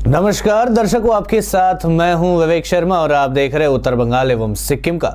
नमस्कार दर्शकों, आपके साथ मैं हूं विवेक शर्मा और आप देख रहे हैं उत्तर बंगाल एवं सिक्किम का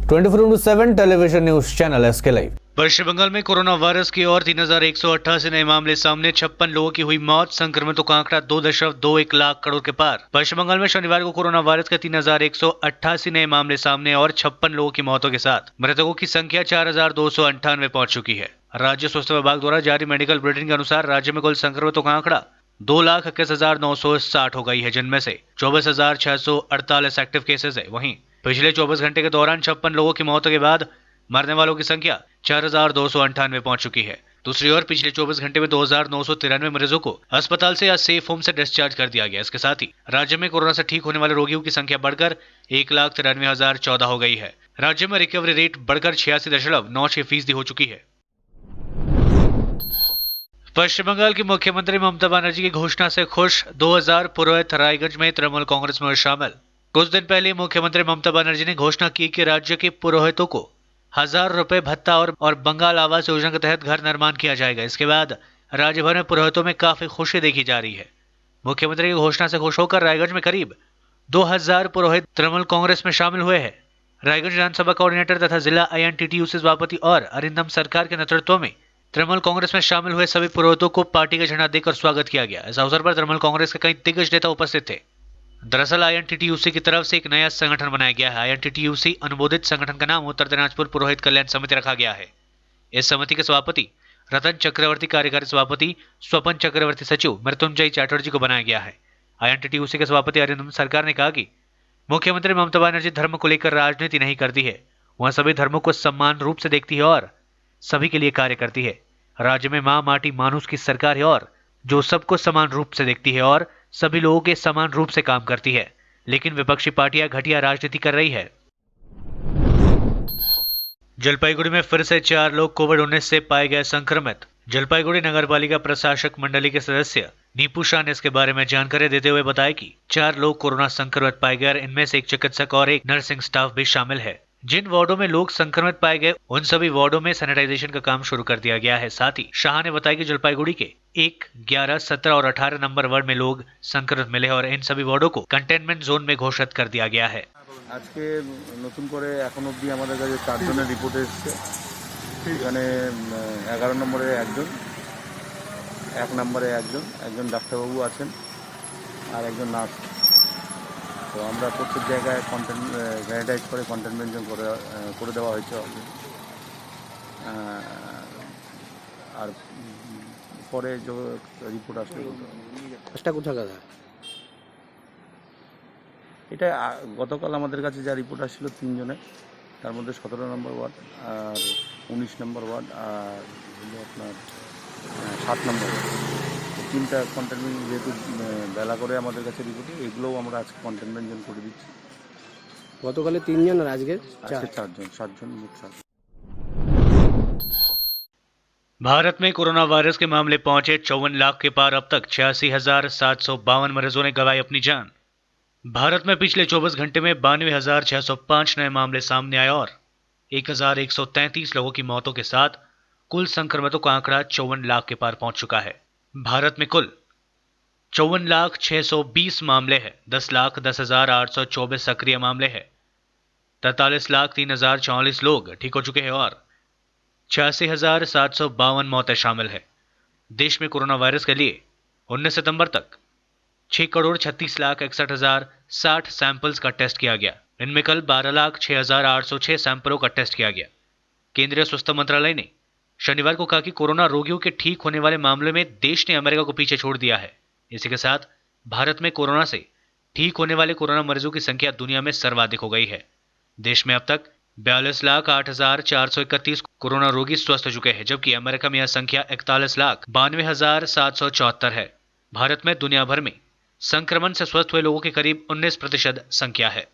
24x7 television news channel SK live. Paschim Bangal में कोरोना वायरस की और 3,188 नए मामले सामने, 56 लोगों की हुई मौत। संक्रमितों का आंकड़ा 2.21 लाख करोड़ के पार। पश्चिम बंगाल में शनिवार को कोरोना वायरस के 3,188 नए मामले सामने और 56 लोगों की मौतों के साथ मृतकों की संख्या 4,298 पहुंच चुकी है। राज्य स्वास्थ्य विभाग द्वारा जारी मेडिकल बुलेटिन के अनुसार राज्य में कुल संक्रमितों का आंकड़ा 2,21,960 हो गई है, जिनमें से 24,648 एक्टिव केसेस है। वहीं पिछले 24 घंटे के दौरान 56 लोगों की मौतों के बाद मरने वालों की संख्या 4,298 पहुंच चुकी है। दूसरी ओर पिछले 24 घंटे में 2,993 मरीजों को अस्पताल से या सेफ होम से डिस्चार्ज कर दिया गया। इसके साथ ही राज्य में कोरोना से ठीक होने वाले रोगियों की संख्या बढ़कर 1,93,014 हो गई है। राज्य में रिकवरी रेट बढ़कर 86.96% हो चुकी है। पश्चिम बंगाल की मुख्यमंत्री ममता बनर्जी की घोषणा से खुश 2,000 पुरोहित रायगंज में तृणमूल कांग्रेस में हुए शामिल। कुछ दिन पहले मुख्यमंत्री ममता बनर्जी ने घोषणा की कि राज्य के पुरोहितों को 1,000 रुपए भत्ता और बंगाल आवास योजना के तहत घर निर्माण किया जाएगा। इसके बाद राज्य भर में पुरोहितों में काफी खुशी देखी जा रही है। मुख्यमंत्री की घोषणा से खुश होकर रायगंज में करीब 2,000 पुरोहित तृणमूल कांग्रेस में शामिल हुए हैं। रायगंज विधानसभा कोऑर्डिनेटर तथा जिला INTTUC सभापति और अरिंदम सरकार के नेतृत्व में तृणमूल कांग्रेस में शामिल हुए सभी पुरोहितों को पार्टी का झंडा देकर स्वागत किया गया। इस अवसर पर तृणमूल कांग्रेस के कई दिग्गज नेता उपस्थित थे। दरअसल INTTUC की तरफ से एक नया संगठन बनाया गया है। INTTUC अनुमोदित संगठन का नाम उत्तर दिनाजपुर पुरोहित कल्याण समिति रखा गया है। इस समिति के सभापति रतन चक्रवर्ती, कार्यकारी सभापति स्वपन चक्रवर्ती, सचिव मृत्युंजय चैटर्जी को बनाया गया है। INTTUC के सभापति अरिंदम सरकार ने कहा कि मुख्यमंत्री ममता बनर्जी धर्म को लेकर राजनीति नहीं करती है, वह सभी धर्मों को समान रूप से देखती है और सभी के लिए कार्य करती है। राज्य में मां माटी मानुष की सरकार है और जो सबको समान रूप से देखती है और सभी लोगों के समान रूप से काम करती है, लेकिन विपक्षी पार्टियां घटिया राजनीति कर रही है। जलपाईगुड़ी में फिर से 4 लोग कोविड-19 से पाए गए संक्रमित। जलपाईगुड़ी नगरपालिका प्रशासक मंडली के सदस्य नीपू शाह ने इसके बारे में जानकारी देते हुए बताया कि 4 लोग कोरोना संक्रमित पाए गए। इनमें से एक चिकित्सक और एक नर्सिंग स्टाफ भी शामिल है। जिन वार्डों में लोग संक्रमित पाए गए उन सभी वार्डों में सैनिटाइजेशन का काम शुरू कर दिया गया है। साथ ही शाह ने बताया कि जलपाईगुड़ी के 1, 11, 17 और 18 नंबर वार्ड में लोग संक्रमित मिले और इन सभी वार्डों को कंटेनमेंट जोन में घोषित कर दिया गया है। आज के नतून करे এখন অবধি আমাদের কাছে 4 জনের রিপোর্ট এসেছে। এখানে 11 নম্বরে একজন, 1 নম্বরে একজন ডাক্তারবাবু আছেন আর একজন নার্স। তো আমরা প্রত্যেক জায়গায় স্যানিটাইজ করে কন্টেনমেন্ট জোন করে দেওয়া হয়েছে। আর পরে যে রিপোর্ট আসবে কাজটা কোথাকার? এটা গতকাল আমাদের কাছে যা রিপোর্ট আসছিল 3 জনের, তার মধ্যে 17 নম্বর ওয়ার্ড আর 19 নম্বর ওয়ার্ড আর আপনার 7 নম্বর ওয়ার্ড, 3টা কন্টেনমেন্ট। যেহেতু বেলা করে আমাদের কাছে রিপোর্ট, এগুলোও আমরা আজকে কন্টেনমেন্ট জোন করে দিচ্ছি। গতকালে 3 জন আর আজকে 4 জন, 7 জন মোট 7। भारत में कोरोना वायरस के मामले पहुंचे 54 लाख के पार। अब तक 86,752 मरीजों ने गंवाई अपनी जान। भारत में पिछले 24 घंटे में 92,605 नए मामले सामने आए और 1,133 लोगों की मौतों के साथ कुल संक्रमितों का आंकड़ा 54 लाख के पार पहुंच चुका है। भारत में कुल 54,620 मामले हैं। 10,10,824 सक्रिय मामले हैं। 43,03,044 लोग ठीक हो चुके हैं और 86,752 मौतें शामिल है। देश में कोरोना वायरस के लिए 19 सितंबर तक 6,36,61,060 सैंपल्स का टेस्ट किया गया। इनमें कल 12,06,806 सैंपलों का टेस्ट किया गया। केंद्रीय स्वास्थ्य मंत्रालय ने शनिवार को कहा कि कोरोना रोगियों के ठीक होने वाले मामले में देश ने अमेरिका को पीछे छोड़ दिया है। इसी के साथ भारत में कोरोना से ठीक होने वाले कोरोना मरीजों की संख्या दुनिया में सर्वाधिक हो गई है। देश में अब तक 42,08,431 कोरोना रोगी स्वस्थ हो चुके हैं, जबकि अमेरिका में यह संख्या 41,92,774 है। भारत में दुनिया भर में संक्रमण से स्वस्थ हुए लोगों की करीब 19% संख्या है।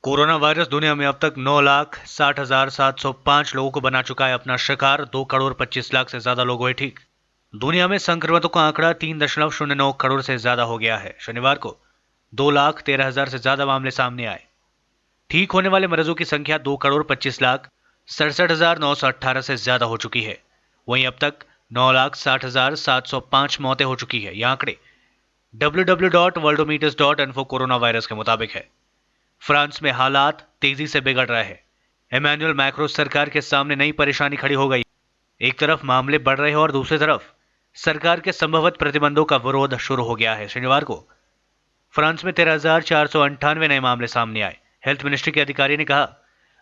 कोरोना वायरस दुनिया में अब तक 9,60,705 लोगों को बना चुका है अपना शिकार। 2,25,00,000 से ज्यादा लोग हुए ठीक। दुनिया में संक्रमितों का आंकड़ा 3.09 करोड़ से ज्यादा हो गया है। शनिवार को 2,13,000 से ज्यादा मामले सामने आए। ठीक होने वाले मरीजों की संख्या 2,25,67,918 से ज्यादा हो चुकी है। वहीं अब तक 9,60,705 मौतें हो चुकी है। यह आंकड़े www.worldometers.info कोरोना वायरस के मुताबिक है। फ्रांस में हालात तेजी से बिगड़ रहे हैं। इमैनुअल मैक्रो सरकार के सामने नई परेशानी खड़ी हो गई। एक तरफ मामले बढ़ रहे हैं और दूसरी तरफ सरकार के संभवत प्रतिबंधों का विरोध शुरू हो गया है। शनिवार को फ्रांस में 13,498 नए मामले सामने आए। हेल्थ मिनिस्ट्री के अधिकारी ने कहा,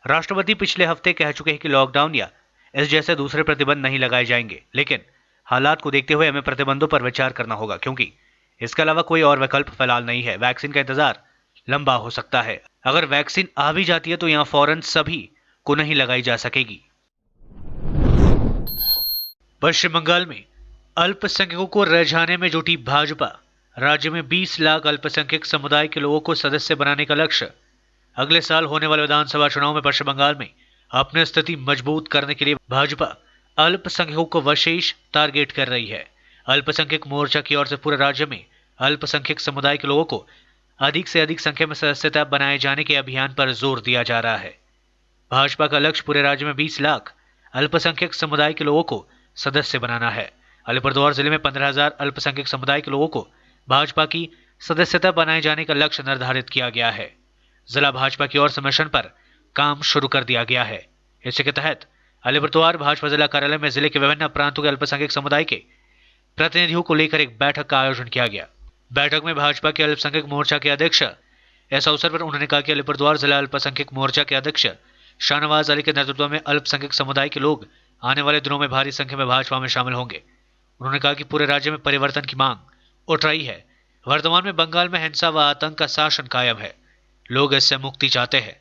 राष्ट्रपति पिछले हफ्ते कह चुके हैं कि लॉकडाउन या इस जैसे दूसरे प्रतिबंध नहीं लगाए जाएंगे, लेकिन हालात को देखते हुए हमें प्रतिबंधों पर विचार करना होगा, क्योंकि इसके अलावा कोई और विकल्प फिलहाल नहीं है। वैक्सीन का इंतजार लंबा हो सकता है। अगर वैक्सीन आ भी जाती है तो यहां फौरन सभी को नहीं लगाई जा सकेगी। पश्चिम बंगाल में अल्पसंख्यकों को रिझाने में जुटी भाजपा। राज्य में 20 लाख अल्पसंख्यक समुदाय के लोगों को सदस्य बनाने का लक्ष्य। अगले साल होने वाले विधानसभा चुनाव में पश्चिम बंगाल में अपनी स्थिति मजबूत करने के लिए भाजपा अल्पसंख्यकों को विशेष टारगेट कर रही है। अल्पसंख्यक मोर्चा की ओर से पूरे राज्य में अल्पसंख्यक समुदाय के लोगों को अधिक से अधिक संख्या में सदस्यता बनाए जाने के अभियान पर जोर दिया जा रहा है। भाजपा का लक्ष्य पूरे राज्य में 20 लाख अल्पसंख्यक समुदाय के लोगों को सदस्य बनाना है। अलीपुरद्वार जिले में 15,000 अल्पसंख्यक समुदाय के लोगों को भाजपा की सदस्यता बनाए जाने का लक्ष्य निर्धारित किया गया है। जिला भाजपा की ओर से मिशन पर काम शुरू कर दिया गया है। इसी के तहत अलीपुरद्वार भाजपा जिला कार्यालय में जिले के विभिन्न प्रांतों के अल्पसंख्यक समुदाय के प्रतिनिधियों को लेकर एक बैठक का आयोजन किया गया। बैठक में भाजपा के अल्पसंख्यक मोर्चा के अध्यक्ष, इस अवसर पर उन्होंने कहा कि अलीपुरद्वार जिला अल्पसंख्यक मोर्चा के अध्यक्ष शाहनवाज अली के नेतृत्व में अल्पसंख्यक समुदाय के लोग आने वाले दिनों में भारी संख्या में भाजपा में शामिल होंगे। उन्होंने कहा कि पूरे राज्य में परिवर्तन की मांग उठ रही है। वर्तमान में बंगाल में हिंसा व आतंक का शासन कायम है। लोग इससे मुक्ति चाहते हैं।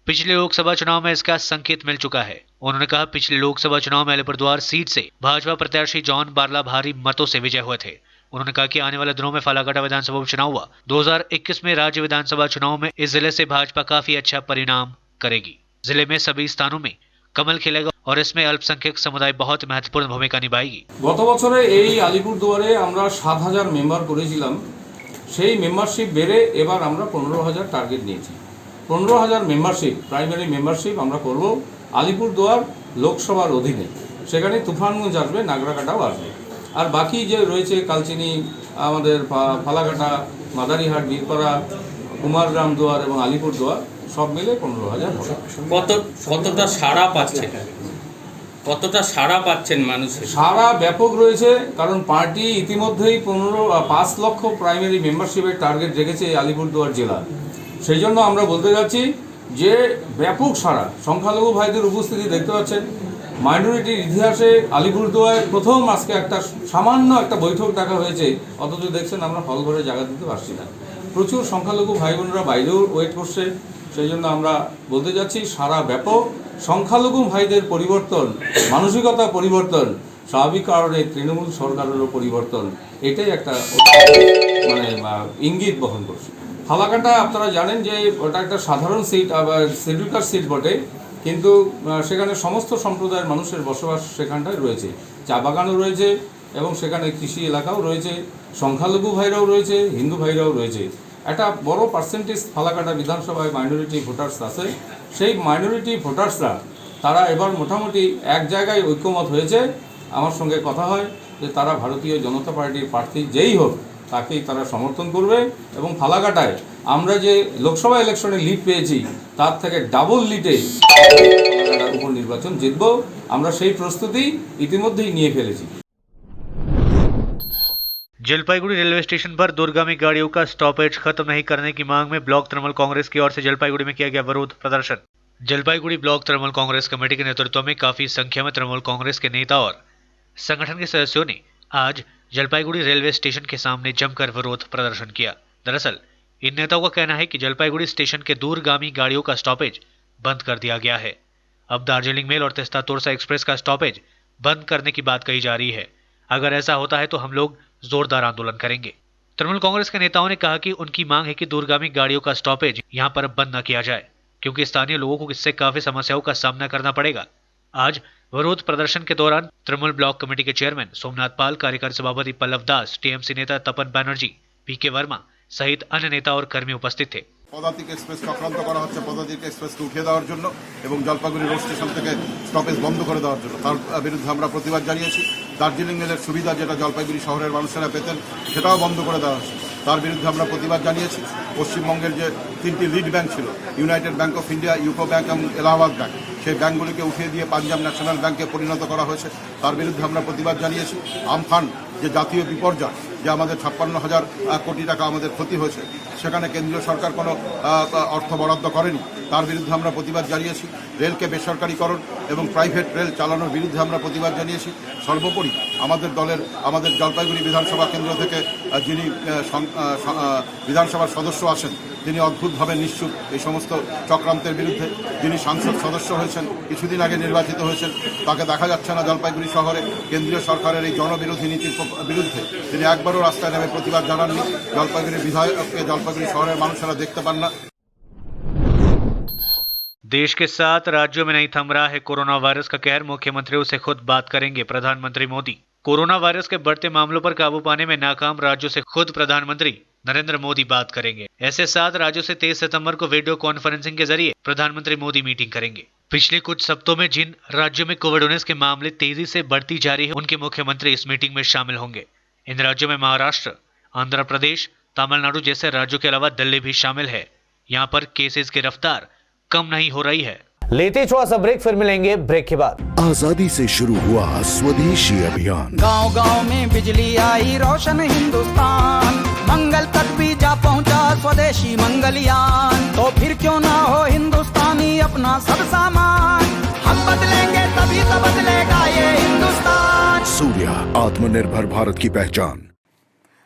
पिछले लोकसभा चुनाव में इसका संकेत मिल चुका है। उन्होंने कहा, पिछले लोकसभा चुनाव में अलीपुरद्वार सीट से भाजपा प्रत्याशी जॉन बारला भारी मतों से विजय हुए थे। उन्होंने कहा कि आने वाले दिनों में फालाकाटा विधानसभा उपचुनाव हुआ। 2021 में राज्य विधानसभा चुनाव में इस जिले से भाजपा काफी अच्छा परिणाम करेगी। जिले में सभी स्थानों में कमल खिलेगा और इसमें अल्पसंख्यक समुदाय बहुत महत्वपूर्ण भूमिका निभाएगी। গত বছরে এই আলিপুরদুয়ারে আমরা 7,000 মেম্বার করেছিলাম। সেই মেম্বারশিপ বেড়ে এবার আমরা 15,000 টার্গেট নিয়েছি। 15,000 মেম্বারশিপ, প্রাইমারি মেম্বারশিপ আমরা করব আলিপুরদুয়ার লোকসভার অধীনে। সেখানে তুফানগঞ্জ আসবে, নাগরাকাটাও আসবে। আর বাকি যে রয়েছে কালচিনি, আমাদের ফালাকাটা, মাদারিহাট, বীরপাড়া, কুমারগ্রাম দুয়ার এবং আলিপুরদুয়ার সব মিলে 15,000 হবে। কতটা সাড়া পাচ্ছেন মানুষের? সারা ব্যাপক রয়েছে, কারণ পার্টি ইতিমধ্যেই 5 লক্ষ প্রাইমারি মেম্বারশিপের টার্গেট রেখেছে এই আলিপুরদুয়ার জেলা। সেই জন্য আমরা বলতে যাচ্ছি যে ব্যাপক সাড়া। সংখ্যালঘু ভাইদের উপস্থিতি দেখতে পাচ্ছেন। মাইনরিটির ইতিহাসে আলিপুরদুয়ার প্রথম আজকে একটা সামান্য একটা বৈঠক ডাকা হয়েছে, অথচ দেখছেন আমরা হল ঘরে জায়গা দিতে পারছি না। প্রচুর সংখ্যালঘু ভাই বোনরা বাইরেও ওয়েট করছে। সেই জন্য আমরা বলতে যাচ্ছি সারা ব্যাপক। সংখ্যালঘু ভাইদের পরিবর্তন, মানসিকতা পরিবর্তন, স্বাভাবিক কারণে তৃণমূল সরকারেরও পরিবর্তন, এটাই একটা মানে ইঙ্গিত বহন করছে। ফালাকাটা আপনারা জানেন যে ওটা একটা সাধারণ সিট, শিডিউল কাস্ট সিট বটে, কিন্তু সেখানে সমস্ত সম্প্রদায়ের মানুষের বসবাস সেখানটায় রয়েছে। চা বাগানও রয়েছে এবং সেখানে কৃষি এলাকাও রয়েছে। সংখ্যালঘু ভাইরাও রয়েছে, হিন্দু ভাইরাও রয়েছে। একটা বড় পার্সেন্টেজ ফালাকাটা বিধানসভায় মাইনরিটি ভোটার্স আছে। সেই মাইনরিটি ভোটার্সরা তারা এবার মোটামুটি এক জায়গায় ঐক্যমত হয়েছে। আমার সঙ্গে কথা হয় যে তারা ভারতীয় জনতা পার্টির প্রার্থী যেই হোক তাকেই তারা সমর্থন করবে এবং ফালাকাটায় আমরা যে লোকসভা ইলেকশনে লিড পেয়েছি তার থেকে ডাবল লিডে ফালাকাটার উপনির্বাচন জিতব। আমরা সেই প্রস্তুতি ইতিমধ্যেই নিয়ে ফেলেছি। जलपाईगुड़ी रेलवे स्टेशन पर दूरगामी गाड़ियों का स्टॉपेज खत्म नहीं करने की मांग में ब्लॉक तृणमूल कांग्रेस की ओर से जलपाईगुड़ी में किया गया विरोध प्रदर्शन। जलपाईगुड़ी ब्लॉक तृणमूल कांग्रेस कमेटी के नेतृत्व में काफी संख्या में तृणमूल कांग्रेस के नेता और संगठन के सदस्यों ने आज जलपाईगुड़ी रेलवे स्टेशन के सामने जमकर विरोध प्रदर्शन किया। दरअसल इन नेताओं का कहना है कि जलपाईगुड़ी स्टेशन के दूरगामी गाड़ियों का स्टॉपेज बंद कर दिया गया है। अब दार्जिलिंग मेल और तेस्ता तोरसा एक्सप्रेस का स्टॉपेज बंद करने की बात कही जा रही है। अगर ऐसा होता है तो हम लोग जोरदार आंदोलन करेंगे। तृणमूल कांग्रेस के नेताओं ने कहा कि उनकी मांग है कि दूरगामी गाड़ियों का स्टॉपेज यहां पर बंद न किया जाए, क्योंकि स्थानीय लोगों को इससे काफी समस्याओं का सामना करना पड़ेगा। आज विरोध प्रदर्शन के दौरान तृणमूल ब्लॉक कमेटी के चेयरमैन सोमनाथ पाल, कार्यकारी सभापति पल्लव दास, टीएमसी नेता तपन बैनर्जी, पीके वर्मा सहित अन्य नेता और कर्मी उपस्थित थे। পদাতিক এক্সপ্রেস চক্রান্ত করা হচ্ছে পদাতিক এক্সপ্রেসকে উঠিয়ে দেওয়ার জন্য এবং জলপাইগুড়ি রোড স্টেশন থেকে স্টপেজ বন্ধ করে দেওয়ার জন্য তার বিরুদ্ধে আমরা প্রতিবাদ জানিয়েছি। দার্জিলিং মেলের সুবিধা যেটা জলপাইগুড়ি শহরের মানুষেরা পেতেন সেটাও বন্ধ করে দেওয়া হচ্ছে, তার বিরুদ্ধে আমরা প্রতিবাদ জানিয়েছি। পশ্চিমবঙ্গের যে 3টি লিড ব্যাংক ছিল, United bank of India, UCO bank এবং এলাহাবাদ ব্যাংক, সেই ব্যাংকগুলিকে উঠিয়ে দিয়ে পাঞ্জাব ন্যাশনাল ব্যাংকে পরিণত করা হয়েছে, তার বিরুদ্ধে আমরা প্রতিবাদ জানিয়েছি। আমফান যে জাতীয় বিপর্যয়, যে আমাদের 56,000 কোটি টাকা আমাদের ক্ষতি হয়েছে, সেখানে কেন্দ্রীয় সরকার কোনো অর্থ বরাদ্দ করেনি, তার বিরুদ্ধে আমরা প্রতিবাদ জানিয়েছি। রেলকে বেসরকারীকরণ এবং প্রাইভেট রেল চালানোর বিরুদ্ধে আমরা প্রতিবাদ জানিয়েছি। সর্বোপরি আমাদের জলপাইগুড়ি বিধানসভা কেন্দ্র থেকে যিনি বিধানসভার সদস্য আছেন, তিনি অদ্ভুতভাবে নিশ্চুপ এই সমস্ত চক্রান্তের বিরুদ্ধে। যিনি সংসদ সদস্য হয়েছেন, কিছুদিন আগে নির্বাচিত হয়েছেন, তাকে দেখা যাচ্ছে না জলপাইগুড়ি শহরে। কেন্দ্রীয় সরকারের এই জনবিরোধী নীতির বিরুদ্ধে তিনি একবারও রাস্তায় নেমে প্রতিবাদ জানাননি। জলপাইগুড়ি বিধায়ককে জলপাইগুড়ি শহরের মানুষেরা দেখতে পান না। देश के 7 राज्यों में नहीं थम रहा है कोरोना वायरस का कहर, मुख्यमंत्रियों से खुद बात करेंगे प्रधानमंत्री मोदी। कोरोना वायरस के बढ़ते मामलों पर काबू पाने में नाकाम राज्यों से खुद प्रधानमंत्री नरेंद्र मोदी बात करेंगे। ऐसे 7 राज्यों से 23 सितंबर को वीडियो कॉन्फ्रेंसिंग के जरिए प्रधानमंत्री मोदी मीटिंग करेंगे। पिछले कुछ सप्ताहों में जिन राज्यों में कोविड-19 के मामले तेजी से बढ़ती जा रही है, उनके मुख्यमंत्री इस मीटिंग में शामिल होंगे। इन राज्यों में महाराष्ट्र, आंध्र प्रदेश, तमिलनाडु जैसे राज्यों के अलावा दिल्ली भी शामिल है। यहाँ पर केसेस की रफ्तार कम नहीं हो रही है। लेते छोड़ा सा ब्रेक, फिर मिलेंगे ब्रेक के बाद। आजादी से शुरू हुआ स्वदेशी अभियान, गांव गांव में बिजली आई, रोशन हिंदुस्तान, मंगल तक भी जा पहुंचा स्वदेशी मंगलयान। तो फिर क्यों ना हो हिंदुस्तानी अपना सब सामान, हम बदलेंगे तभी तो बदलेगा ये हिंदुस्तान। सूर्या, आत्मनिर्भर भारत की पहचान।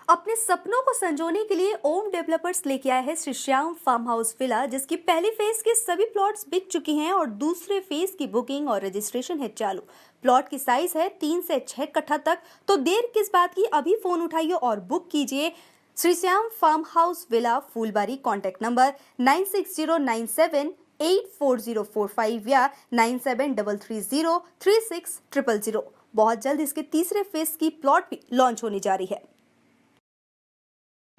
अपने सपनों को संजोने के लिए ओम डेवलपर्स लेके आया है Shri Shyam farm house villa, जिसकी पहली फेज के सभी प्लॉट्स बिक चुकी हैं और दूसरे फेज की बुकिंग और रजिस्ट्रेशन है चालू। प्लॉट की साइज है 3 से 6 कट्ठा तक, तो देर किस बात की, अभी फोन उठाइए और बुक कीजिए। Shri Shyam farm house villa, Phulbari. Contact number 9609784045 या 9733036000। बहुत जल्द इसके तीसरे फेज की प्लॉट भी लॉन्च होने जा रही है।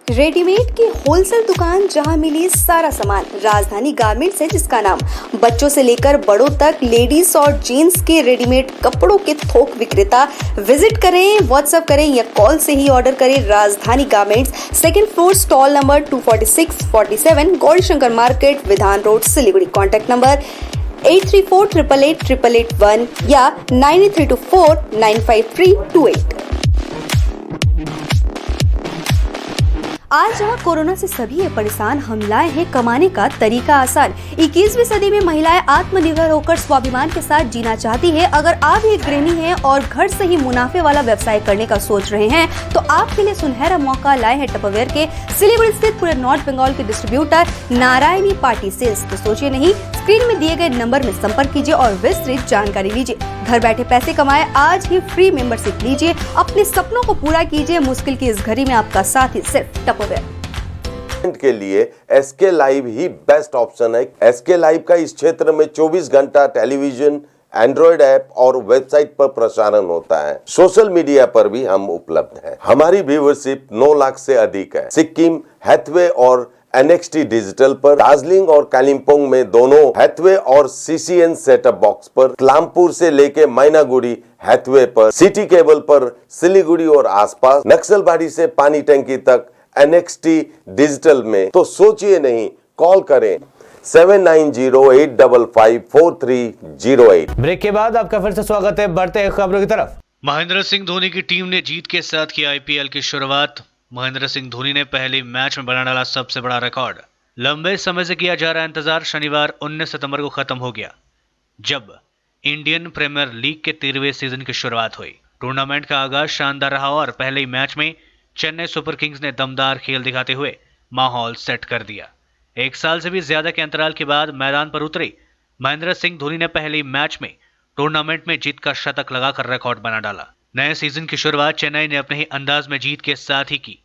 रेडीमेड की होलसेल दुकान जहां मिली सारा सामान, राजधानी गारमेंट्स है जिसका नाम। बच्चों से लेकर बड़ों तक लेडीज और जेंट्स के रेडीमेड कपड़ों के थोक विक्रेता। विजिट करें, व्हाट्सएप करें या कॉल से ही ऑर्डर करें। राजधानी garments, 2nd floor, stall number 246-47, Gaurishankar market, विधान रोड, सिलीगुड़ी। कॉन्टैक्ट नंबर 8348888881 या 9832495328। आज जहाँ कोरोना से सभी है परेशान, हम लाए हैं कमाने का तरीका आसान। 21वीं सदी में महिलाएं आत्मनिर्भर होकर स्वाभिमान के साथ जीना चाहती है। अगर आप एक गृहिणी हैं और घर से ही मुनाफे वाला व्यवसाय करने का सोच रहे हैं, तो आपके लिए सुनहरा मौका लाए हैं टपरवेयर के सिलीगुड़ी स्थित पूरे नॉर्थ बंगाल के डिस्ट्रीब्यूटर नारायणी पार्टी सेल्स। तो सोचिए नहीं, स्क्रीन में दिए गए नंबर में संपर्क कीजिए और विस्तृत जानकारी लीजिए। घर बैठे पैसे कमाए, आज ही फ्री मेंबरशिप लीजिए, अपने सपनों को पूरा कीजिए। मुश्किल की इस घड़ी में आपका साथ ही सिर्फ टपरवेयर के लिए एसके लाइव ही बेस्ट ऑप्शन है। एसके लाइव का इस क्षेत्र में 24 घंटा टेलीविजन, एंड्रॉइड ऐप और वेबसाइट पर प्रसारण होता है। सोशल मीडिया पर भी हम उपलब्ध हैं। हमारी व्यूवरशिप 9 लाख से अधिक है। सिक्किम, हैथवे और NXT डिजिटल पर, दार्जिलिंग और कालिम्पोंग में दोनों हैथवे और CCN सेटअप बॉक्स पर, क्लामपुर से लेके मैनागुड़ी हैथवे पर, सिटी केबल पर, सिलीगुड़ी और आसपास, नक्सलबाड़ी से पानी टंकी तक NXT डिजिटल में। तो सोचिए नहीं, कॉल करें 7908554308। ब्रेक के बाद आपका फिर से स्वागत है। बढ़ते हैं खबरों की तरफ। महेंद्र सिंह धोनी की टीम ने जीत के साथ की IPL की शुरुआत। महेंद्र सिंह धोनी ने पहले मैच में बना डाला सबसे बड़ा रिकॉर्ड। लंबे समय से किया जा रहा इंतजार शनिवार 19 सितंबर को खत्म हो गया, जब इंडियन प्रीमियर लीग के 13वें सीजन की शुरुआत हुई। टूर्नामेंट का आगाज शानदार रहा और पहले ही मैच में चेन्नई सुपर किंग्स ने दमदार खेल दिखाते हुए माहौल सेट कर दिया। 1 साल से भी ज्यादा के अंतराल के बाद मैदान पर उतरे महेंद्र सिंह धोनी ने पहले मैच में टूर्नामेंट में जीत का शतक लगाकर रिकॉर्ड बना डाला। नए सीजन की शुरुआत चेन्नई ने अपने ही अंदाज में जीत के साथ ही की।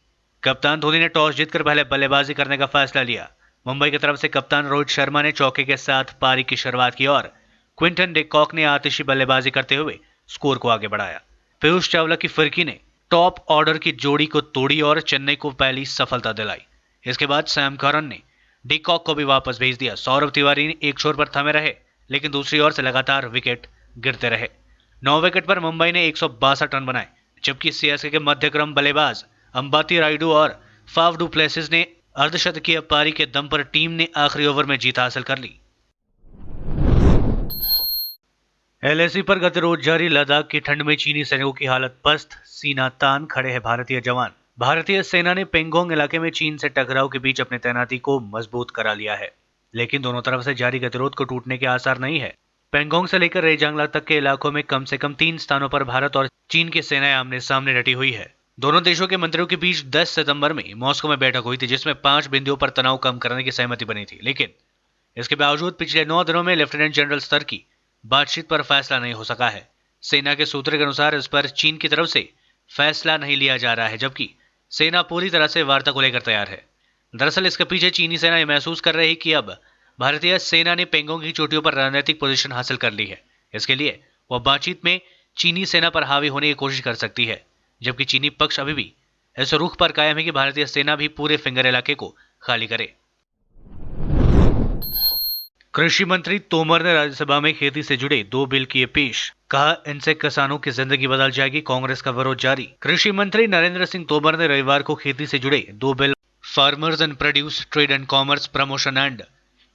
कप्तान धोनी ने टॉस जीतकर पहले बल्लेबाजी करने का फैसला लिया। मुंबई की तरफ से कप्तान रोहित शर्मा ने चौके के साथ पारी की शुरुआत की और क्विंटन डे कॉक ने आतिशी बल्लेबाजी करते हुए स्कोर को आगे बढ़ाया। पीयूष चावला की फिरकी ने टॉप ऑर्डर की जोड़ी को तोड़ी और चेन्नई को पहली सफलता दिलाई। इसके बाद सैम करन ने डी कॉक को भी वापस भेज दिया। सौरभ तिवारी ने एक छोर पर थमे रहे, लेकिन दूसरी ओर से लगातार विकेट गिरते रहे। 9 विकेट पर मुंबई ने 162 रन बनाए, जबकि सीएसके के मध्यक्रम बल्लेबाज अंबाती रायडू और फाफ डू प्लेसिस ने अर्धशतकीय पारी के दम पर टीम ने आखिरी ओवर में जीत हासिल कर ली। एलएसी पर गतिरोध जारी, लद्दाख की ठंड में चीनी सैनिकों की हालत पस्त, सीना तान खड़े हैं भारतीय जवान। भारतीय सेना ने पेंगोंग इलाके में चीन से टकराव के बीच अपनी तैनाती को मजबूत करा लिया है, लेकिन दोनों तरफ से जारी गतिरोध को टूटने के आसार नहीं है। पेंगोंग से लेकर रेजांगला तक के इलाकों में कम से कम 3 स्थानों पर भारत और चीन की सेनाएं आमने सामने डटी हुई है। दोनों देशों के मंत्रियों के बीच 10 सितंबर में मॉस्को में बैठक हुई थी, जिसमें 5 बिंदुओं पर तनाव कम करने की सहमति बनी थी, लेकिन इसके बावजूद पिछले 9 दिनों में लेफ्टिनेंट जनरल स्तर की बातचीत पर फैसला नहीं हो सका है। सेना के सूत्र के अनुसार इस पर चीन की तरफ से फैसला नहीं लिया जा रहा है, जबकि सेना पूरी तरह से वार्ता को लेकर तैयार है। दरअसल इसके पीछे चीनी सेना यह महसूस कर रही है कि अब भारतीय सेना ने पेंगोंग की चोटियों पर रणनीतिक पोजीशन हासिल कर ली है। इसके लिए वह बातचीत में चीनी सेना पर हावी होने की कोशिश कर सकती है, जबकि चीनी पक्ष अभी भी इस रुख पर कायम है कि भारतीय सेना भी पूरे फिंगर इलाके को खाली करे। कृषि मंत्री तोमर ने राज्यसभा में खेती से जुड़े 2 बिल किए पेश, कहा इनसे किसानों की जिंदगी बदल जाएगी, कांग्रेस का विरोध जारी। कृषि मंत्री नरेंद्र सिंह तोमर ने रविवार को खेती से जुड़े 2 bill, farmers and produce trade and commerce promotion and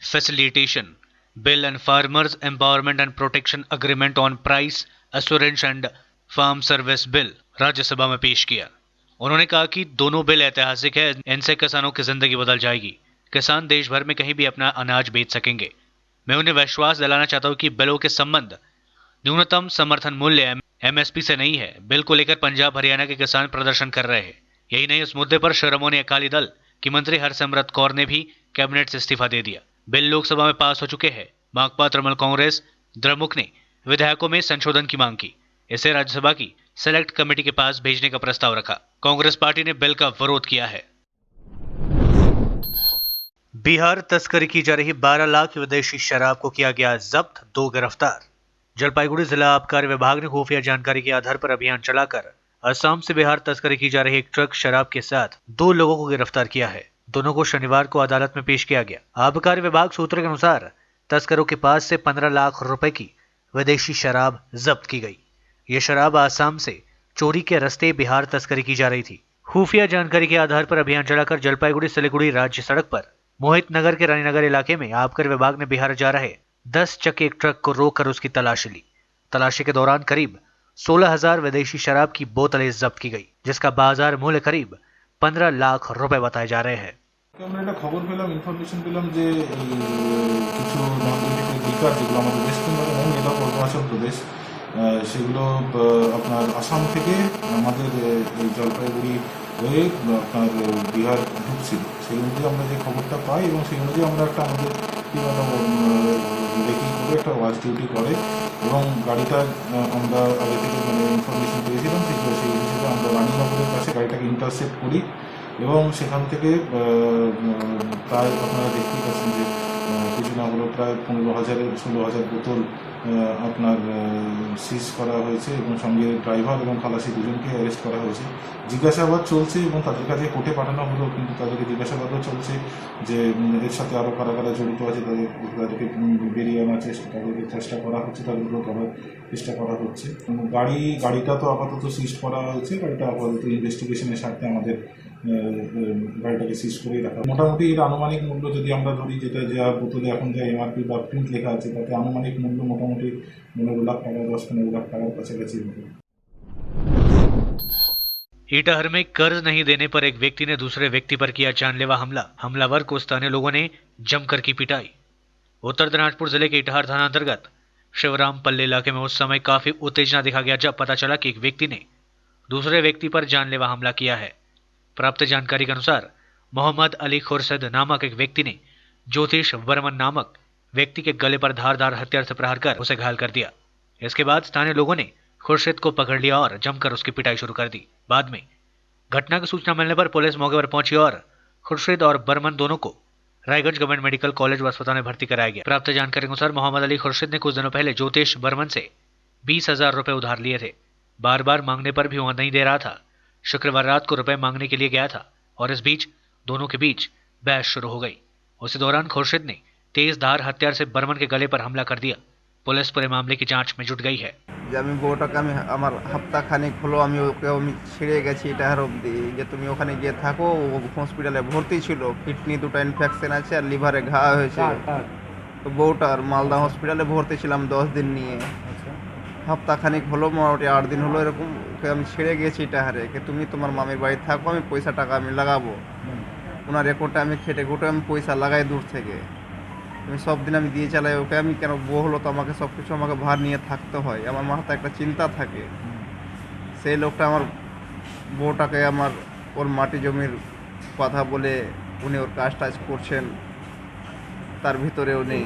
facilitation bill and farmers empowerment and protection agreement on price assurance and farm service bill Rajya Sabha में पेश किया। उन्होंने कहा कि दोनों बिल ऐतिहासिक है, इनसे किसानों की जिंदगी बदल जाएगी, किसान देश भर में कहीं भी अपना अनाज बेच सकेंगे। मैं उन्हें विश्वास दिलाना चाहता हूं कि बिलों के संबंध न्यूनतम समर्थन मूल्य एमएसपी से नहीं है। बिल को लेकर पंजाब हरियाणा के किसान प्रदर्शन कर रहे हैं। यही नहीं, इस मुद्दे पर शिरोमणि अकाली दल की मंत्री हरसिमरत कौर ने भी कैबिनेट से इस्तीफा दे दिया। बिल लोकसभा में पास हो चुके हैं। माकपा तृणमूल कांग्रेस द्रमुक ने विधेयकों में संशोधन की मांग की। इसे राज्यसभा की सेलेक्ट कमेटी के पास भेजने का प्रस्ताव रखा। कांग्रेस पार्टी ने बिल का विरोध किया है। बिहार तस्करी की जा रही 12 लाख विदेशी शराब को किया गया जब्त, 2 गिरफ्तार। जलपाईगुड़ी जिला आबकारी विभाग ने खुफिया जानकारी के आधार पर अभियान चलाकर असम से बिहार तस्करी की जा रही एक ट्रक शराब के साथ 2 लोगों को गिरफ्तार किया है। दोनों को शनिवार को अदालत में पेश किया गया। आबकारी विभाग सूत्रों के अनुसार तस्करों के पास से 15 लाख रुपए की विदेशी शराब जब्त की गई। ये शराब आसाम से चोरी के रास्ते बिहार तस्करी की जा रही थी। खुफिया जानकारी के आधार पर अभियान चलाकर जलपाईगुड़ी सिलीगुड़ी राज्य सड़क पर मोहित नगर के रानीनगर इलाके में आबकारी विभाग ने बिहार जा रहे 10 चक्के एक ट्रक को रोककर उसकी तलाशी ली। तलाशी के दौरान करीब 16,000 विदेशी शराब की बोतलें जब्त की गई, जिसका बाजार मूल्य करीब 15 लाख रुपए बताए जा रहे हैं। আমরা একটা খবর পেলাম, ইনফরমেশন পেলাম যে কিছু নন-লিমিটেড লিকার যেগুলো আমাদের ওয়েস্ট বেঙ্গলে নেই, এটা অরুণাচল প্রদেশ, সেগুলো আপনার আসাম থেকে আমাদের এই জলপাইগুড়ি হয়ে আপনার বিহার ঢুকছিল। সেই অনুযায়ী আমরা যে খবরটা পাই এবং সেই অনুযায়ী আমরা একটা আমাদের দেখি করে একটা ওয়াচ ডিউটি করে এবং গাড়িটা আমরা আগে থেকে ইনফরমেশন পেয়েছিলাম, সেই হিসেবে আমরা রানীনগরের কাছে গাড়িটাকে ইন্টারসেপ্ট করি এবং সেখান থেকে প্রায় আপনারা দেখতেই পাচ্ছেন যে কিছু না হলেও প্রায় 16,000 বোতল আপনার সিজ করা হয়েছে এবং সঙ্গে ড্রাইভার এবং খালাসি দুজনকে অ্যারেস্ট করা হয়েছে। জিজ্ঞাসাবাদ চলছে এবং তাদের কাছে কোর্টে পাঠানো হলো, কিন্তু তাদেরকে জিজ্ঞাসাবাদও চলছে যে এর সাথে আরও কারা কারা জড়িত আছে তাদেরকে বেরিয়ে আনার তাদেরকে চেষ্টা করা হচ্ছে, তাদেরকেও ধরার চেষ্টা করা হচ্ছে। গাড়িটা তো আপাতত সিজ করা হয়েছে, গাড়িটা আপাতত ইনভেস্টিগেশনের স্বার্থে আমাদের গাড়িটাকে সিজ করেই রাখা। মোটামুটি এর আনুমানিক মূল্য যদি আমরা ধরি, যেটা যা বোতলে এখন যা এমআরপি বা প্রিন্ট লেখা আছে, তাতে আনুমানিক মূল্য মোটামুটি 15 লাখ টাকা 10-15 লাখ টাকার কাছাকাছি হবে। इटाहर में कर्ज नहीं देने पर एक व्यक्ति ने दूसरे व्यक्ति पर किया जानलेवा हमला। हमलावर को स्थानीय लोगों ने जमकर की पिटाई। उत्तर दिनाजपुर जिले के इटाहर थाना अंतर्गत शिवराम पल्ले इलाके में उस समय काफी उत्तेजना दिखा गया जब पता चला कि एक व्यक्ति ने दूसरे व्यक्ति पर जानलेवा हमला किया है। प्राप्त जानकारी के अनुसार मोहम्मद अली खुर्शद नामक एक व्यक्ति ने ज्योतिष वर्मन नामक व्यक्ति के गले पर धारदार हथियार से प्रहार कर उसे घायल कर दिया। इसके बाद स्थानीय लोगों ने खुर्शीद को पकड़ लिया और जमकर उसकी पिटाई शुरू कर दी। बाद में घटना की सूचना मिलने पर पुलिस मौके पर पहुंची और खुर्शीद और बर्मन दोनों को रायगंज गवर्नमेंट मेडिकल कॉलेज व अस्पताल में भर्ती कराया गया। प्राप्त जानकारी के अनुसार मोहम्मद अली खुर्शीद ने कुछ दिनों पहले ज्योतिष बर्मन से 20,000 रुपए उधार लिए थे। बार बार मांगने पर भी वह नहीं दे रहा था। शुक्रवार रात को रुपए मांगने के लिए गया था और इस बीच दोनों के बीच बहस शुरू हो गई। उसी दौरान खुर्शीद ने तेज धार हथियार से बर्मन के गले पर हमला कर दिया। पुलिस पूरे मामले की जांच में जुट गई है। যে আমি বউটাকে আমি আমার সপ্তাহ খানিক হলো আমি ওকে আমি ছেড়ে গেছি এটার অবধি যে তুমি ওখানে গিয়ে থাকো। ও হসপিটালে ভর্তি ছিল, কিডনি দুটো ইনফেকশন আছে আর লিভারে ঘা হয়েছে। তো বউটার মালদা হসপিটালে ভর্তি ছিলাম 10 দিন নিয়ে। সপ্তাহ খানিক হলো, মোটামুটি 8 দিন হলো এরকম। ওকে আমি ছেড়ে গেছি টাহারে যে তুমি তোমার মামির বাড়ি থাকো, আমি পয়সা টাকা আমি লাগাবো। ওনার রেকর্ডটা আমি খেটে খুঁটে আমি পয়সা লাগাই দূর থেকে। আমি সব দিন আমি দিয়ে চালাই ওকে। আমি কেন বউ হলো তো আমাকে সব কিছু আমাকে ভার নিয়ে থাকতে হয়, আমার মাথায় একটা চিন্তা থাকে। সেই লোকটা আমার বউটাকে আমার ওর মাটি জমির কথা বলে উনি ওর কাজ টাজ করছেন, তার ভিতরে উনি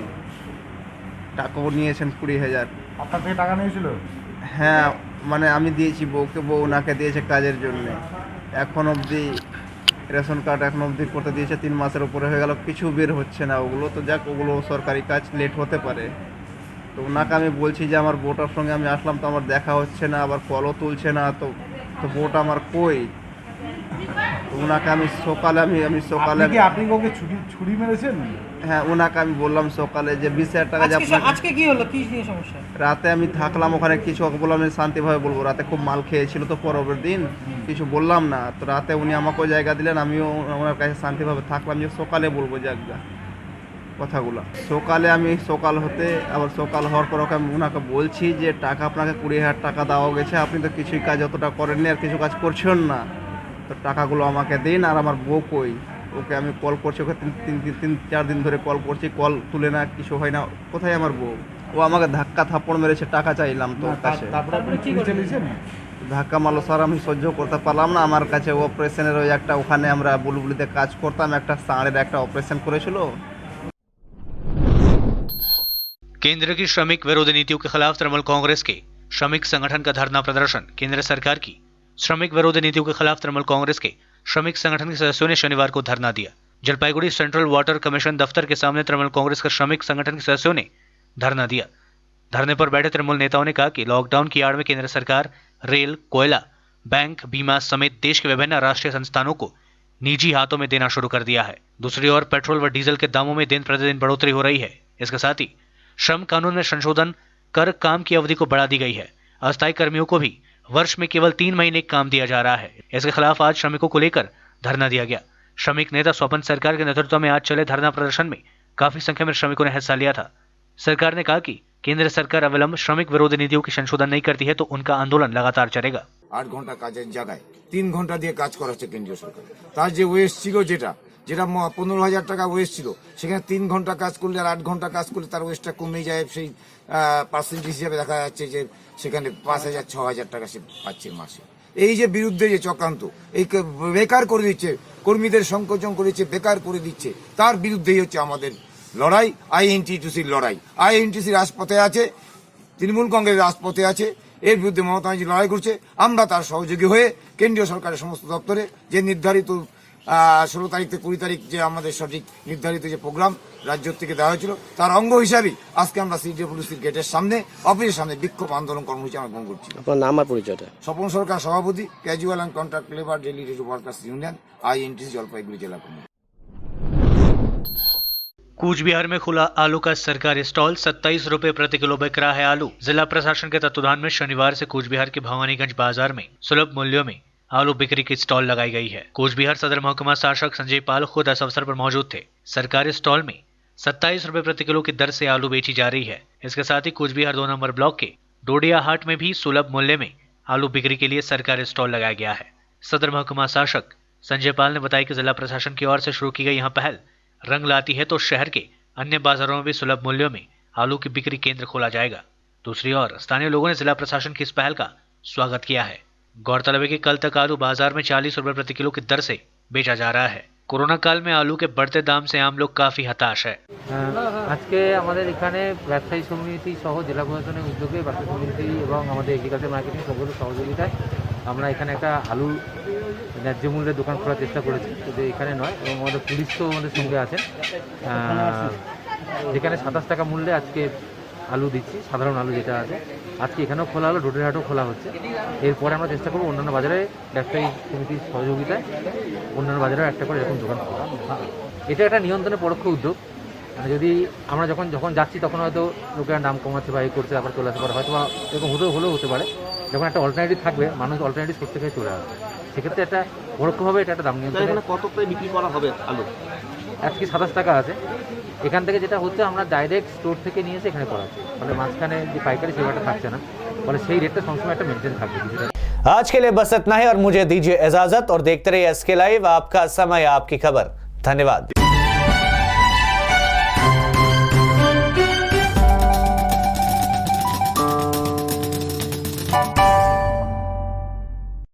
টাকাও নিয়েছেন 20,000। আপনার থেকে টাকা নিয়েছিল? হ্যাঁ, মানে আমি দিয়েছি বউকে, বউ ওনাকে দিয়েছে কাজের জন্য। এখন অবধি রেশন কার্ড এখন অবধি করতে দিয়েছে, 3 মাসের উপরে হয়ে গেল, কিছু বের হচ্ছে না। ওগুলো তো যাক, ওগুলো সরকারি কাজ, লেট হতে পারে। তো ওনাকে আমি বলছি যে আমার বউটার সঙ্গে আমি আসলাম তো আমার দেখা হচ্ছে না, আবার কলও তুলছে না। তো বউটা আমার কই? তো ওনাকে আমি সকালে আমি সকালে আপনি ওকে ছুরি মেরেছেন? হ্যাঁ, ওনাকে আমি বললাম সকালে যে 20,000 টাকা যে আপনার আজকে কি হলো, কি নিয়ে সমস্যা? রাতে আমি থাকলাম ওখানে, কিছু ওকে বললাম আমি শান্তিভাবে বলবো। রাতে খুব মাল খেয়েছিল তো পরের দিন কিছু বললাম না। তো রাতে উনি আমাকেও জায়গা দিলেন, আমিও ওনার কাছে শান্তিভাবে থাকলাম যে সকালে বলবো যা কথাগুলো। সকালে আমি সকাল হতে আবার সকাল হওয়ার পর ওকে আমি ওনাকে বলছি যে টাকা আপনাকে 20,000 টাকা দেওয়া গেছে, আপনি তো কিছুই কাজ অতটা করেননি আর কিছু কাজ করছেন না, তো টাকাগুলো আমাকে দিন। আর আমার বউ কই? ওকে আমি কল করছি, ওকে 3-4 দিন ধরে কল করছি, কল তুলে না, কিছু হয় না। কোথায় আমার বউ? ও আমাকে ধাক্কা থাপ্পড় মেরেছে, টাকা চাইলাম তো ওর কাছে। ধাক্কা মারলো স্যার, আমি সহ্য করতে পারলাম না। আমার কাছে অপারেশনের ওই একটা, ওখানে আমরা বুলবুলিতে কাজ করতাম, একটা সাঁড়ের একটা অপারেশন করেছিল। केंद्र की श्रमिक विरोधी नीतियों के खिलाफ तृणमूल कांग्रेस के श्रमिक संगठन का धरना प्रदर्शन। केंद्र सरकार की श्रमिक विरोधी नीतियों के खिलाफ तृणमूल कांग्रेस के श्रमिक संगठन के सदस्यों ने शनिवार को धरना दिया। जलपाईगुड़ी सेंट्रल वाटर कमीशन दफ्तर के सामने तृणमूल कांग्रेस के श्रमिक संगठन के सदस्यों ने धरना दिया। धरने पर बैठे तृणमूल नेताओं ने कहा कि लॉकडाउन की आड़ में केंद्र सरकार रेल, कोयला, बैंक, बीमा समेत देश के विभिन्न राष्ट्रीय संस्थानों को निजी हाथों में देना शुरू कर दिया है। दूसरी ओर पेट्रोल व डीजल के दामों में दिन प्रतिदिन बढ़ोतरी हो रही है। इसके साथ ही श्रम कानून में संशोधन कर काम की अवधि को बढ़ा दी गई है। अस्थायी कर्मियों को भी वर्ष में केवल 3 महीने काम दिया जा रहा है। इसके खिलाफ आज श्रमिकों को लेकर धरना दिया गया। श्रमिक नेता स्वपन सरकार के नेतृत्व में आज चले धरना प्रदर्शन में काफी संख्या में श्रमिकों ने हिस्सा लिया था। सरकार ने कहा कि केंद्र सरकार अविलंब श्रमिक विरोधी नीतियों की संशोधन नहीं करती है तो उनका आंदोलन लगातार चलेगा। 8 ঘন্টা কাজের জায়গায় 3 ঘন্টা দিয়ে কাজ করাচ্ছে কেন্দ্রীয় সরকার। তার যে ওয়েস্ট ছিল, যেটা 15,000 টাকা ওয়েস্ট ছিল, সেখানে 3 ঘন্টা কাজ করলে আর 8 ঘন্টা কাজ করলে তার ওয়েস্টটা কমে যায়। সেই পার্সেন্টেজ হিসাবে দেখা যাচ্ছে যে সেখানে 5,000-6,000 টাকা সে পাচ্ছে মাসে। এই যে বিরুদ্ধে যে চক্রান্ত, এই বেকার করে দিচ্ছে, কর্মীদের সংকোচন করেছে, বেকার করে দিচ্ছে, তার বিরুদ্ধেই হচ্ছে আমাদের লড়াই। আইএনটিটিউসির লড়াই। আইএনটিসি রাজপথে আছে, তৃণমূল কংগ্রেস রাজপথে আছে। এর বিরুদ্ধে মমতা ব্যানার্জি লড়াই করছে। আমরা তার সহযোগী হয়ে কেন্দ্রীয় সরকারের সমস্ত দপ্তরে যে নির্ধারিত 16 তারিখ থেকে 20 তারিখ যে আমাদের সঠিক নির্ধারিত যে প্রোগ্রাম রাজ্য থেকে দেওয়া হয়েছিল, তার অঙ্গ হিসাবে আজকে আমরা সিডব্লিউসির গেটের সামনে, অফিসের সামনে বিক্ষোভ আন্দোলন কর্মসূচি আমরা গ্রহণ করছি। আপনার নাম আর পরিচয়টা? স্বপন সরকার, সভাপতি, casual and contract labour daily rate workers union, INTC, Jalpaiguri জেলা কমিটি। कूच बिहार में खुला आलू का सरकारी स्टॉल। 27 रुपए प्रति किलो बिक रहा है आलू। जिला प्रशासन के तत्वाधान में शनिवार से कूच बिहार के भवानीगंज बाजार में सुलभ मूल्यों में आलू बिक्री की स्टॉल लगाई गई है। कूच बिहार सदर महकुमा शासक संजय पाल खुद इस अवसर पर मौजूद थे। सरकारी स्टॉल में 27 रुपए प्रति किलो की दर से आलू बेची जा रही है। इसके साथ ही कूच बिहार 2 नंबर ब्लॉक के डोडिया हाट में भी सुलभ मूल्य में आलू बिक्री के लिए सरकारी स्टॉल लगाया गया है। सदर महकुमा शासक संजय पाल ने बताया कि जिला प्रशासन की ओर से शुरू की गई यह पहल रंग लाती है तो शहर के अन्य बाजारों में भी सुलभ मूल्यों में आलू की बिक्री केंद्र खोला जाएगा। दूसरी ओर स्थानीय लोगों ने जिला प्रशासन की इस पहल का स्वागत किया है। गौरतलब है कि कल तक आलू बाजार में 40 रुपए प्रति किलो की दर से बेचा जा रहा है। कोरोना काल में आलू के बढ़ते दाम से आम लोग काफी हताश है। আজকে আমাদের এখানে ব্যবসায়ী সমিতি সহ জেলা প্রশাসনের উদ্যোগে ব্যবসায়ী সমিতি এবং আমাদের এগ্রিকালচার মার্কেটিং সকলের সহযোগিতায় আমরা এখানে একটা আলু ন্যায্য মূল্যের দোকান খোলার চেষ্টা করেছি। শুধু এখানে নয়, এবং আমাদের পুলিশ তো আমাদের সঙ্গে আছেন। যেখানে 27 টাকা মূল্যে আজকে আলু দিচ্ছি, সাধারণ আলু যেটা আছে, আজকে এখানেও খোলা হলো, ডোডেরহাটও খোলা হচ্ছে। এরপরে আমরা চেষ্টা করবো অন্যান্য বাজারে ব্যবসায়ী সমিতির সহযোগিতায় অন্যান্য বাজারেও একটা করে এরকম দোকান খোলা। এটা একটা নিয়ন্ত্রণের পরোক্ষ উদ্যোগ। মানে যদি আমরা যখন যাচ্ছি তখন হয়তো লোকেরা দাম কমাচ্ছে বা এই করছে, আবার চলে আসতে পারে, হয়তো বা এরকম হলেও হতে পারে। যখন একটা অল্টারনেটিভ থাকবে, মানুষ অল্টারনেটিভ সোর্স থেকে চলে আসবে, সেক্ষেত্রে একটা পরোক্ষভাবে এটা একটা দাম নিয়ন্ত্রণ। কত করে বিক্রি করা হবে আলু? আজকে 27 টাকা আছে। এখান থেকে যেটা হচ্ছে, আমরা ডাইরেক্ট স্টোর থেকে নিয়ে এসে এখানে করাচ্ছি, ফলে মাঝখানে যে পাইকারি সেবাটা থাকছে না, ফলে সেই রেটটা সবসময় একটা মেনটেন থাকবে। आज के लिए बस इतना ही और मुझे दीजिए इजाजत और देखते रहिए एसके लाइव, आपका समय आपकी खबर। धन्यवाद।